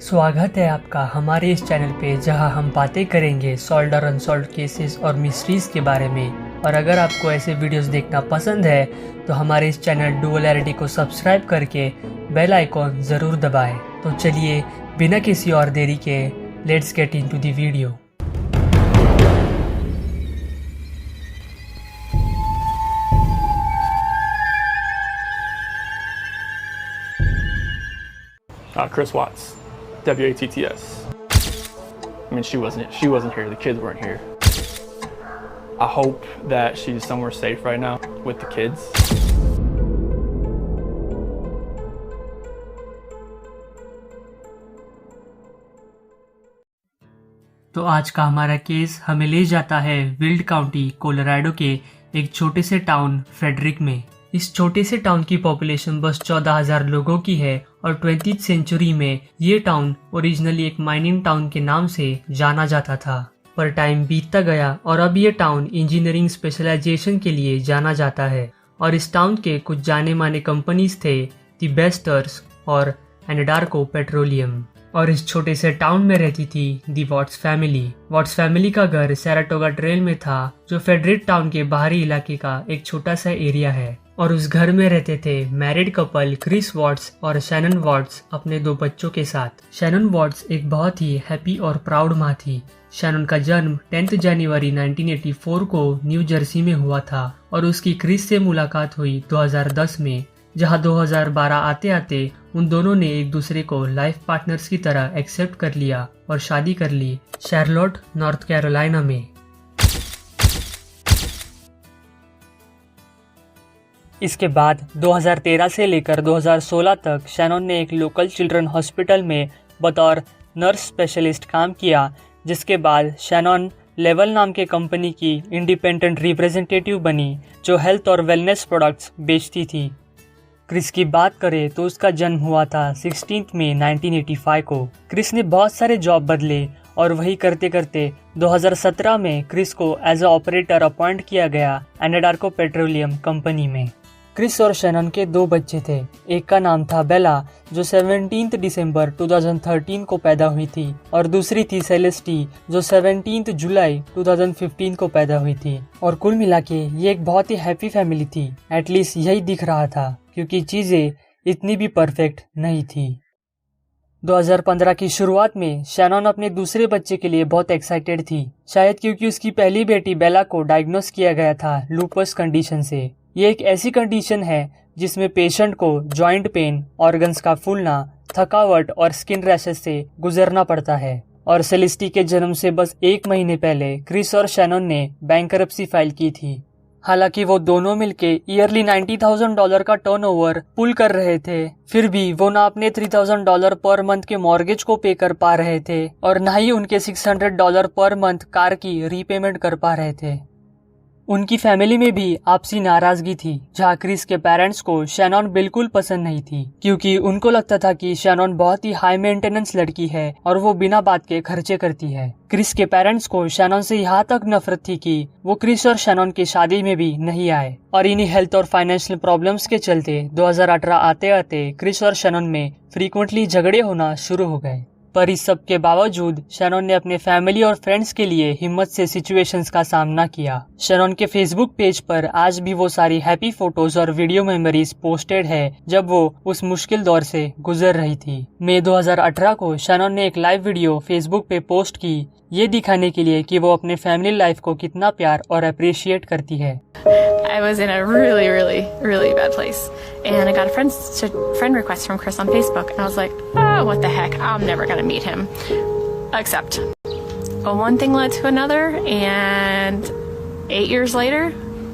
स्वागत है आपका हमारे इस चैनल पे, जहां हम बातें करेंगे सॉल्व्ड और अनसॉल्व्ड केसेस और मिस्ट्रीज के बारे में। और अगर आपको ऐसे वीडियोस देखना पसंद है तो हमारे इस चैनल डुअलिटी को सब्सक्राइब करके बेल आइकॉन ज़रूर दबाएं। तो चलिए बिना किसी और देरी के let's get into the video. Chris Watts, WATTS. I mean, she wasn't here. The kids weren't here. I hope that she's somewhere safe right now with the kids. तो आज का हमारा केस हमें ले जाता है विल्ड काउंटी कोलोराडो के एक छोटे से टाउन फ्रेडरिक में। इस छोटे से टाउन की पॉपुलेशन बस 14,000 लोगों की है और 20th सेंचुरी में ये टाउन ओरिजिनली एक माइनिंग टाउन के नाम से जाना जाता था। पर टाइम बीतता गया और अब ये टाउन इंजीनियरिंग स्पेशलाइजेशन के लिए जाना जाता है। और इस टाउन के कुछ जाने माने कंपनीज थे दी बेस्टर्स और एनाडार्को पेट्रोलियम। और इस छोटे से टाउन में रहती थी दी वॉट्स फैमिली। वॉट्स फैमिली का घर सैराटोगा ट्रेल में था, जो फेडरिक टाउन के बाहरी इलाके का एक छोटा सा एरिया है। और उस घर में रहते थे मैरिड कपल क्रिस वॉट्स और शैनन वॉट्स अपने 2 बच्चों के साथ। शैनन वॉट्स एक बहुत ही हैप्पी और प्राउड माँ थी। शैनन का जन्म 10 जनवरी 1984 को न्यू जर्सी में हुआ था और उसकी क्रिस से मुलाकात हुई 2010 में, जहां 2012 आते आते उन दोनों ने एक दूसरे को लाइफ पार्टनर्स की तरह एक्सेप्ट कर लिया और शादी कर ली शार्लोट, नॉर्थ कैरोलिना में। इसके बाद 2013 से लेकर 2016 तक शैनन ने एक लोकल चिल्ड्रन हॉस्पिटल में बतौर नर्स स्पेशलिस्ट काम किया, जिसके बाद शैनन लेवल नाम के कंपनी की इंडिपेंडेंट रिप्रेजेंटेटिव बनी, जो हेल्थ और वेलनेस प्रोडक्ट्स बेचती थी। क्रिस की बात करें तो उसका जन्म हुआ था 16 मई 1985 को। क्रिस ने बहुत सारे जॉब बदले और वही करते करते 2017 में क्रिस को एज अ ऑपरेटर अपॉइंट किया गया एनाडार्को पेट्रोलियम कंपनी में। क्रिस और शैनन के 2 बच्चे थे। एक का नाम था बेला, जो 17 दिसंबर 2013 को पैदा हुई थी, और दूसरी थी सेलेस्टी, जो 17 जुलाई 2015 को पैदा हुई थी। और कुल मिला के ये एक बहुत ही हैप्पी फैमिली थी। एटलीस्ट यही दिख रहा था, क्योंकि चीजें इतनी भी परफेक्ट नहीं थी। 2015 की शुरुआत में शैनन अपने दूसरे बच्चे के लिए बहुत एक्साइटेड थी, शायद क्योंकि उसकी पहली बेटी बेला को डायग्नोस किया गया था लूपस कंडीशन से। ये एक ऐसी कंडीशन है जिसमें पेशेंट को जॉइंट पेन, ऑर्गन्स का फूलना, थकावट और स्किन रैशेस से गुजरना पड़ता है। और सेलेस्टी के जन्म से बस 1 महीने पहले क्रिस और शैनन ने बैंकरप्सी फाइल की थी। हालांकि वो दोनों मिलके ईयरली $90,000 का टर्नओवर पुल कर रहे थे, फिर भी वो ना अपने $3,000 पर मंथ के मॉर्गेज को पे कर पा रहे थे और ना ही उनके $600 पर मंथ कार की रीपेमेंट कर पा रहे थे। उनकी फैमिली में भी आपसी नाराजगी थी, जहाँ क्रिस के पेरेंट्स को शैनन बिल्कुल पसंद नहीं थी, क्योंकि उनको लगता था कि शैनन बहुत ही हाई मेंटेनेंस लड़की है और वो बिना बात के खर्चे करती है। क्रिस के पेरेंट्स को शैनन से यहाँ तक नफरत थी कि वो क्रिस और शैनन की शादी में भी नहीं आए। और इन्हीं हेल्थ और फाइनेंशियल प्रॉब्लम्स के चलते 2018 आते आते क्रिस और शैनन में फ्रीक्वेंटली झगड़े होना शुरू हो गए। पर इस सब के बावजूद शैनन ने अपने फैमिली और फ्रेंड्स के लिए हिम्मत से सिचुएशंस का सामना किया। शैनन के फेसबुक पेज पर आज भी वो सारी हैप्पी फोटोज और वीडियो मेमोरीज पोस्टेड है जब वो उस मुश्किल दौर से गुजर रही थी। मई 2018 को शैनन ने एक लाइव वीडियो फेसबुक पे पोस्ट की, ये दिखाने के लिए कि वो अपने फैमिली लाइफ को कितना प्यार और अप्रिशिएट करती है। I was in a really bad place, and I got a friend request from Chris on Facebook, and I was like, oh, what the heck, I'm never gonna meet him. Except, one thing led to another, and 8 years later,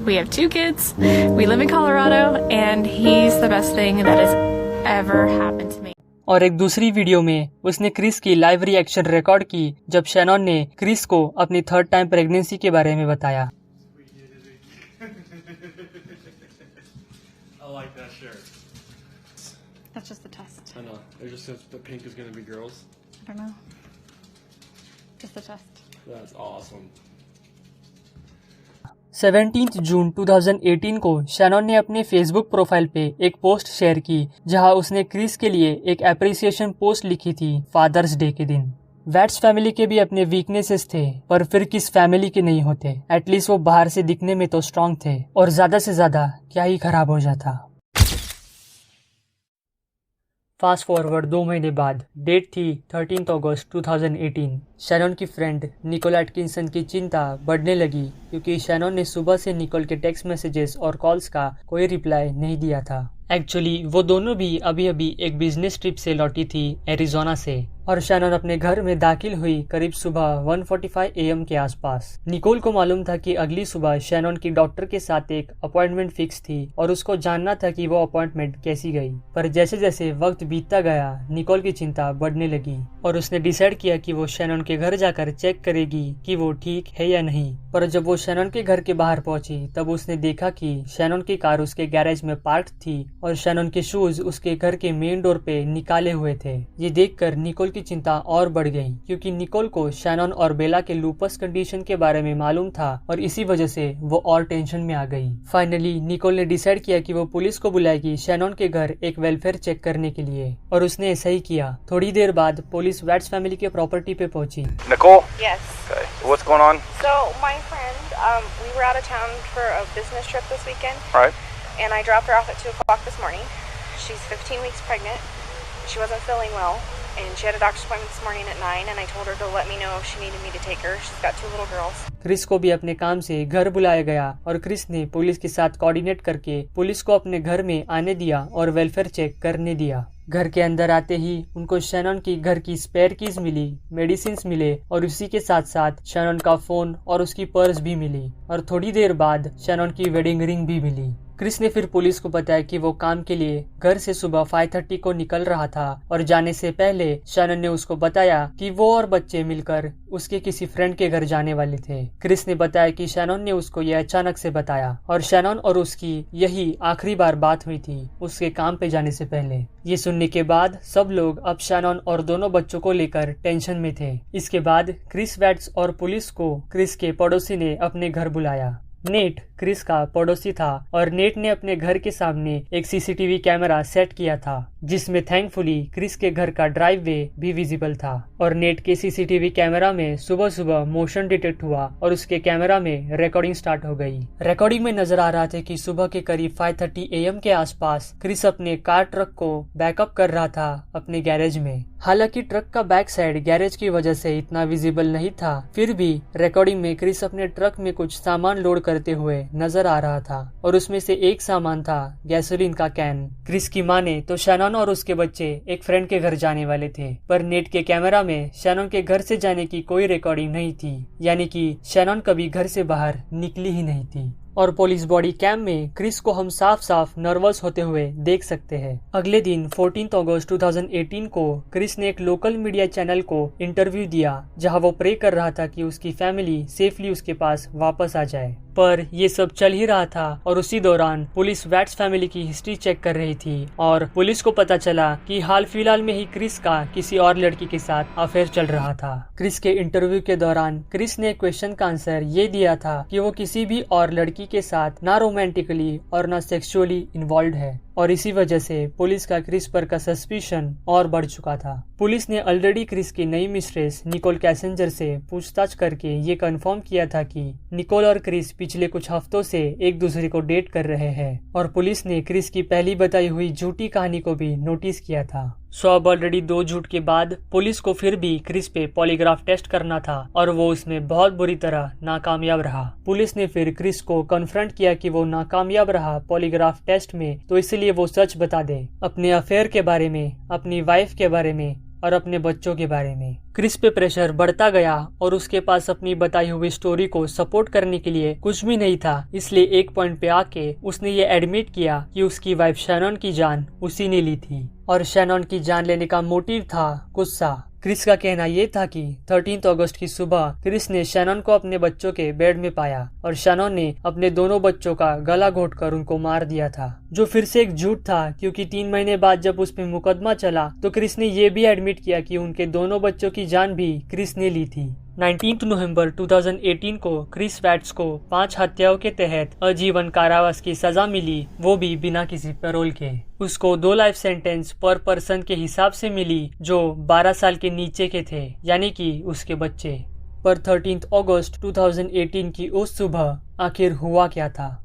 we have 2 kids, we live in Colorado, and he's the best thing that has ever happened to me. और एक दूसरी video में उसने Chris की live reaction record की जब Shannon ने Chris को अपनी 3rd टाइम प्रेगनेंसी के बारे में बताया। I like that shirt. That's just the test. I know. It just says the pink is going to be girls. I don't know. Just the test. That's awesome. 17 जून 2018 को Shannon ने अपने Facebook profile पे एक post share की जहां उसने Chris के लिए एक एप्रिसिएशन पोस्ट लिखी थी फादर्स डे के दिन। वैट्स फैमिली के भी अपने वीकनेसेस थे, पर फिर किस फैमिली के नहीं होते। एटलीस्ट वो बाहर से दिखने में तो स्ट्रांग थे, और ज्यादा से ज्यादा क्या ही खराब हो जाता। फास्ट फॉरवर्ड 2 महीने बाद, डेट थी 13 अगस्त 2018। शैनन की फ्रेंड निकोल एटकिंसन की चिंता बढ़ने लगी क्योंकि शैनन ने सुबह से निकोल के टेक्स्ट मैसेजेस और कॉल्स का कोई रिप्लाई नहीं दिया था। एक्चुअली वो दोनों भी अभी एक बिजनेस ट्रिप से लौटी थी एरिजोना से, और शैनन अपने घर में दाखिल हुई करीब सुबह 1:45 AM के आसपास। निकोल को मालूम था कि अगली सुबह शैनन की डॉक्टर के साथ एक अपॉइंटमेंट फिक्स थी और उसको जानना था कि वो अपॉइंटमेंट कैसी गई। पर जैसे जैसे वक्त बीतता गया, निकोल की चिंता बढ़ने लगी और उसने डिसाइड किया कि वो शैनन के घर जाकर चेक करेगी कि वो ठीक है या नहीं। पर जब वो शैनन के घर के बाहर पहुंची तब उसने देखा कि शैनन की कार उसके गैरेज में पार्क थी और शैनन के शूज उसके घर के मेन डोर पे निकाले हुए थे। ये देखकर निकोल की चिंता और बढ़ गई क्योंकि निकोल को शैनन और बेला के लूपस कंडीशन के बारे में मालूम था और इसी वजह से वो और टेंशन में आ गई। फाइनली निकोल ने डिसाइड किया कि वो पुलिस को बुलाएगी शैनन के घर एक वेलफेयर चेक करने के लिए, और उसने ऐसा ही किया। थोड़ी देर बाद पुलिस वैट्स फैमिली के प्रॉपर्टी पे पहुंची। Nicole? Yes. Okay. What's going on? So my friend, we were out of town for a business trip this weekend. All right. And I dropped her off at 2 o'clock this morning. She's 15 weeks pregnant. She wasn't feeling well, and she had a doctor's appointment this morning at 9, and I told her to let me know if she needed me to take her. She's got 2 little girls. Chris को भी अपने काम से घर बुलाया गया और Chris ने पुलिस के साथ कोऑर्डिनेट करके पुलिस को अपने घर में आने दिया और वेलफेयर चेक करने दिया। घर के अंदर आते ही उनको शैनन की घर की स्पेयर कीज मिली, मेडिसिन्स मिले और उसी के साथ साथ शैनन का फोन और उसकी पर्स भी मिली, और थोड़ी देर बाद शैनन की वेडिंग रिंग भी मिली। क्रिस ने फिर पुलिस को बताया कि वो काम के लिए घर से सुबह 5:30 को निकल रहा था और जाने से पहले शैनन ने उसको बताया कि वो और बच्चे मिलकर उसके किसी फ्रेंड के घर जाने वाले थे। क्रिस ने बताया कि शैनन ने उसको यह अचानक से बताया और शैनन और उसकी यही आखिरी बार बात हुई थी उसके काम पे जाने से पहले। ये सुनने के बाद सब लोग अब शैनन और दोनों बच्चों को लेकर टेंशन में थे। इसके बाद क्रिस वैट्स और पुलिस को क्रिस के पड़ोसी ने अपने घर बुलाया। नेट क्रिस का पड़ोसी था और नेट ने अपने घर के सामने एक सीसीटीवी कैमरा सेट किया था जिसमें थैंकफुली क्रिस के घर का ड्राइववे भी विजिबल था, और नेट के सीसीटीवी कैमरा में सुबह सुबह मोशन डिटेक्ट हुआ और उसके कैमरा में रिकॉर्डिंग स्टार्ट हो गई। रिकॉर्डिंग में नजर आ रहा था कि सुबह के करीब 5:30 AM के आसपास क्रिस अपने कार ट्रक को बैकअप कर रहा था अपने गैरेज में। हालांकि ट्रक का बैक साइड गैरेज की वजह से इतना विजिबल नहीं था, फिर भी रिकॉर्डिंग में क्रिस अपने ट्रक में कुछ सामान लोड करते हुए नजर आ रहा था और उसमें से एक सामान था गैसोलीन का कैन। क्रिस की माने तो शैनन और उसके बच्चे एक फ्रेंड के घर जाने वाले थे, पर नेट के कैमरा में शैनन के घर से जाने की कोई रिकॉर्डिंग नहीं थी, यानी कि शैनन कभी घर से बाहर निकली ही नहीं थी। और पुलिस बॉडी कैम में क्रिस को हम साफ साफ नर्वस होते हुए देख सकते हैं। अगले दिन 14 अगस्त 2018 को क्रिस ने एक लोकल मीडिया चैनल को इंटरव्यू दिया जहां वो प्रे कर रहा था कि उसकी फैमिली सेफली उसके पास वापस आ जाए। पर ये सब चल ही रहा था और उसी दौरान पुलिस वैट्स फैमिली की हिस्ट्री चेक कर रही थी और पुलिस को पता चला कि हाल फिलहाल में ही क्रिस का किसी और लड़की के साथ अफेयर चल रहा था। क्रिस के इंटरव्यू के दौरान क्रिस ने क्वेश्चन का आंसर ये दिया था कि वो किसी भी और लड़की के साथ ना रोमांटिकली और ना सेक्सुअली इन्वॉल्व है, और इसी वजह से पुलिस का क्रिस पर का सस्पिशन और बढ़ चुका था। पुलिस ने ऑलरेडी क्रिस की नई मिस्ट्रेस निकोल कैसेंजर से पूछताछ करके ये कंफर्म किया था कि निकोल और क्रिस पिछले कुछ हफ्तों से एक दूसरे को डेट कर रहे हैं, और पुलिस ने क्रिस की पहली बताई हुई झूठी कहानी को भी नोटिस किया था। सो अब ऑलरेडी 2 झूठ के बाद पुलिस को फिर भी क्रिस पे पॉलीग्राफ टेस्ट करना था और वो उसमें बहुत बुरी तरह नाकामयाब रहा। पुलिस ने फिर क्रिस को कन्फ्रंट किया कि वो नाकामयाब रहा पॉलीग्राफ टेस्ट में, तो इसलिए वो सच बता दे अपने अफेयर के बारे में, अपनी वाइफ के बारे में और अपने बच्चों के बारे में। क्रिस पे प्रेशर बढ़ता गया और उसके पास अपनी बताई हुई स्टोरी को सपोर्ट करने के लिए कुछ भी नहीं था, इसलिए एक पॉइंट पे आके उसने ये एडमिट किया कि उसकी वाइफ शैनन की जान उसी ने ली थी और शैनन की जान लेने का मोटिव था गुस्सा। क्रिस का कहना ये था कि 13 अगस्त की सुबह क्रिस ने शैनन को अपने बच्चों के बेड में पाया और शैनन ने अपने दोनों बच्चों का गला घोटकर उनको मार दिया था, जो फिर से एक झूठ था क्योंकि 3 महीने बाद जब उस पे मुकदमा चला तो क्रिस ने ये भी एडमिट किया कि उनके दोनों बच्चों की जान भी क्रिस ने ली थी। 19 नवंबर 2018 को क्रिस वैट्स को 5 हत्याओं के तहत आजीवन कारावास की सजा मिली, वो भी बिना किसी पैरोल के। उसको 2 लाइफ सेंटेंस पर पर्सन के हिसाब से मिली जो 12 साल के नीचे के थे, यानी कि उसके बच्चे। पर 13 अगस्त 2018 की उस सुबह आखिर हुआ क्या था?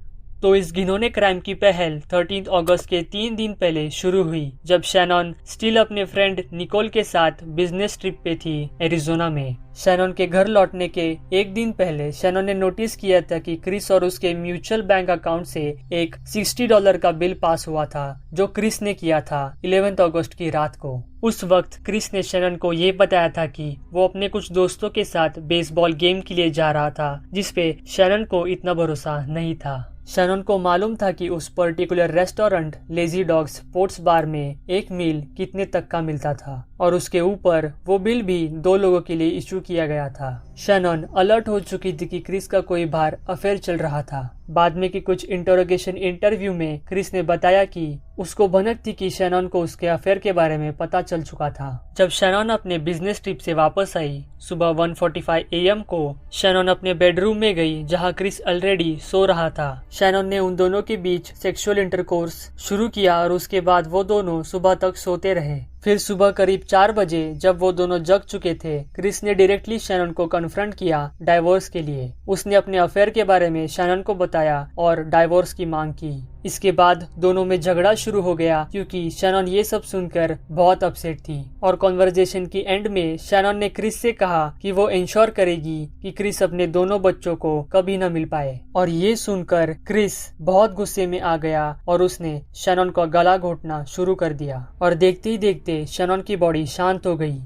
तो इस घिनौने क्राइम की पहल 13 अगस्त के 3 दिन पहले शुरू हुई, जब शैनन स्टिल अपने फ्रेंड निकोल के साथ बिजनेस ट्रिप पे थी एरिजोना में। शैनन के घर लौटने के एक दिन पहले शैनन ने नोटिस किया था कि क्रिस और उसके म्यूचुअल बैंक अकाउंट से एक $60 का बिल पास हुआ था, जो क्रिस ने किया था 11 अगस्त की रात को। उस वक्त क्रिस ने शैनन को ये बताया था कि वो अपने कुछ दोस्तों के साथ बेसबॉल गेम के लिए जा रहा था, जिसपे शैनन को इतना भरोसा नहीं था। शैनन को मालूम था कि उस particular restaurant lazy dog sports bar में एक मील कितने तक का मिलता था, और उसके ऊपर वो बिल भी 2 लोगों के लिए इशू किया गया था। शैनन अलर्ट हो चुकी थी कि क्रिस का कोई बाहर अफेयर चल रहा था। बाद में की कुछ इंटरोगेशन इंटरव्यू में क्रिस ने बताया कि उसको भनक थी कि शैनन को उसके अफेयर के बारे में पता चल चुका था। जब शैनन अपने बिजनेस ट्रिप से वापस आई सुबह 1:45 AM को, शैनन अपने बेडरूम में गई जहां क्रिस ऑलरेडी सो रहा था। शैनन ने उन दोनों के बीच सेक्सुअल इंटरकोर्स शुरू किया और उसके बाद वो दोनों सुबह तक सोते रहे। फिर सुबह करीब 4 बजे जब वो दोनों जग चुके थे, क्रिस ने डायरेक्टली शैनन को कन्फ्रंट किया डाइवोर्स के लिए। उसने अपने अफेयर के बारे में शैनन को बताया और डाइवोर्स की मांग की। इसके बाद दोनों में झगड़ा शुरू हो गया, क्योंकि शैनन ये सब सुनकर बहुत अपसेट थी। और कॉन्वर्जेशन की एंड में शैनन ने क्रिस से कहा कि वो इंश्योर करेगी कि क्रिस अपने दोनों बच्चों को कभी न मिल पाए। और ये सुनकर क्रिस बहुत गुस्से में आ गया और उसने शैनन का गला घोटना शुरू कर दिया। और देखते ही देखते शैनन की बॉडी शांत हो गई।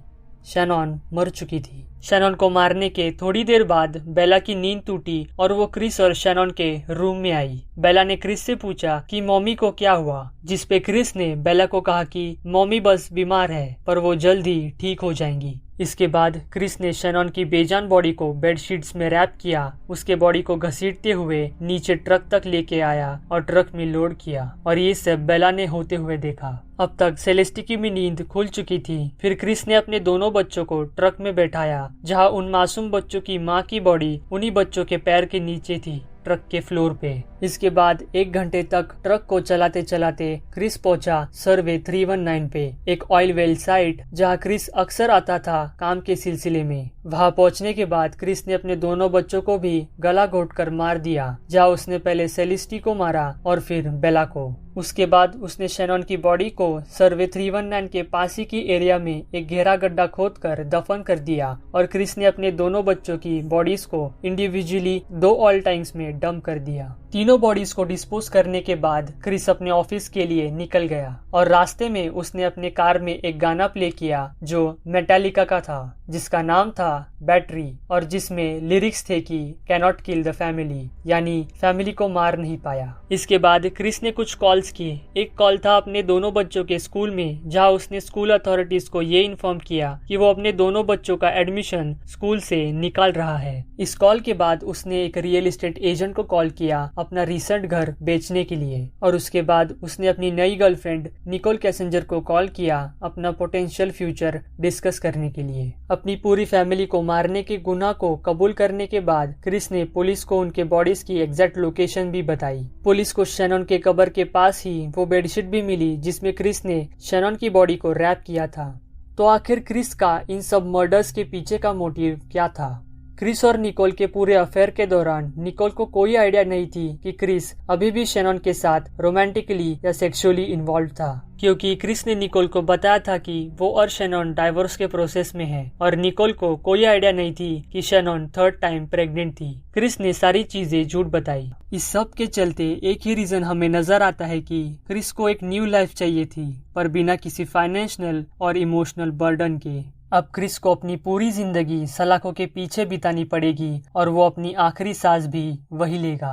शैनन मर चुकी थी। शैनन को मारने के थोड़ी देर बाद बेला की नींद टूटी और वो क्रिस और शैनन के रूम में आई। बेला ने क्रिस से पूछा कि मम्मी को क्या हुआ, जिसपे क्रिस ने बेला को कहा कि मम्मी बस बीमार है, पर वो जल्द ही ठीक हो जाएंगी। इसके बाद क्रिस ने शैनन की बेजान बॉडी को बेडशीट्स में रैप किया, उसके बॉडी को घसीटते हुए नीचे ट्रक तक लेके आया और ट्रक में लोड किया। और ये सब बेला ने होते हुए देखा। अब तक सेलेस्टी की भी नींद खुल चुकी थी। फिर क्रिस ने अपने दोनों बच्चों को ट्रक में बैठाया, जहां उन मासूम बच्चों की माँ की बॉडी उन्हीं बच्चों के पैर के नीचे थी, ट्रक के फ्लोर पे। इसके बाद 1 घंटे तक ट्रक को चलाते चलाते क्रिस पहुंचा सर्वे 319 पे, एक ऑयल वेल साइट जहां क्रिस अक्सर आता था काम के सिलसिले में। वहां पहुंचने के बाद क्रिस ने अपने दोनों बच्चों को भी गला घोटकर मार दिया, जहां उसने पहले सेलिस्टी को मारा और फिर बेला को। उसके बाद उसने शैनन की बॉडी को सर्वे 319 के पास ही की एरिया में एक गहरा गड्ढा खोदकर दफन कर दिया और क्रिस ने अपने दोनों बच्चों की बॉडीज को इंडिविजुअली 2 ऑयल टैंक्स में डंप कर दिया। तीनों बॉडीज को डिस्पोज करने के बाद क्रिस अपने ऑफिस के लिए निकल गया और रास्ते में उसने अपने कार में एक गाना प्ले किया जो मेटालिका का था, जिसका नाम था बैटरी, और जिसमें लिरिक्स थे कि कैनॉट किल द फैमिली, यानी फैमिली को मार नहीं पाया। इसके बाद क्रिस ने कुछ कॉल्स किए। एक कॉल था अपने दोनों बच्चों के स्कूल में, जहां उसने स्कूल अथॉरिटीज को ये इन्फॉर्म किया कि वो अपने दोनों बच्चों का एडमिशन स्कूल से निकाल रहा है। इस कॉल के बाद उसने एक रियल एस्टेट एजेंट को कॉल किया अपना रिसेंट घर बेचने के लिए, और उसके बाद उसने अपनी नई गर्लफ्रेंड निकोल कैसेंजर को कॉल किया अपना पोटेंशियल फ्यूचर डिस्कस करने के लिए। अपनी पूरी फैमिली को मारने के गुनाह को कबूल करने के बाद क्रिस ने पुलिस को उनके बॉडीज की एग्जैक्ट लोकेशन भी बताई। पुलिस को शैनन के कब्र के पास ही वो बेडशीट भी मिली जिसमें क्रिस ने शैनन की बॉडी को रैप किया था। तो आखिर क्रिस का इन सब मर्डर्स के पीछे का मोटिव क्या था? क्रिस और निकोल के पूरे अफेयर के दौरान निकोल को कोई आइडिया नहीं थी कि क्रिस अभी भी शैनन के साथ रोमांटिकली या सेक्सुअली इन्वॉल्व था, क्योंकि क्रिस ने निकोल को बताया था कि वो और शैनन डाइवोर्स के प्रोसेस में है, और निकोल को कोई आइडिया नहीं थी कि शैनन 3rd टाइम प्रेग्नेंट थी। क्रिस ने सारी चीजें झूठ बताई। इस सब के चलते एक ही रीजन हमें नजर आता है कि क्रिस को एक न्यू लाइफ चाहिए थी, पर बिना किसी फाइनेंशियल और इमोशनल बर्डन के। अब क्रिस को अपनी पूरी जिंदगी सलाखों के पीछे बितानी पड़ेगी और वो अपनी आखिरी सांस भी वही लेगा।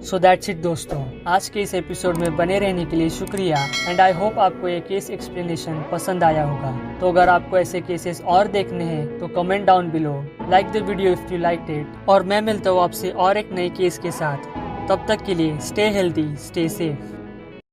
सो दैट्स इट दोस्तों, आज के इस एपिसोड में बने रहने के लिए शुक्रिया एंड आई होप आपको ये केस एक्सप्लेनेशन पसंद आया होगा। तो अगर आपको ऐसे केसेस और देखने हैं तो comment down below, like the video if you liked it, और मैं मिलता हूँ आपसे और एक नए केस के साथ। तब तक के लिए स्टे हेल्दी, स्टे सेफ।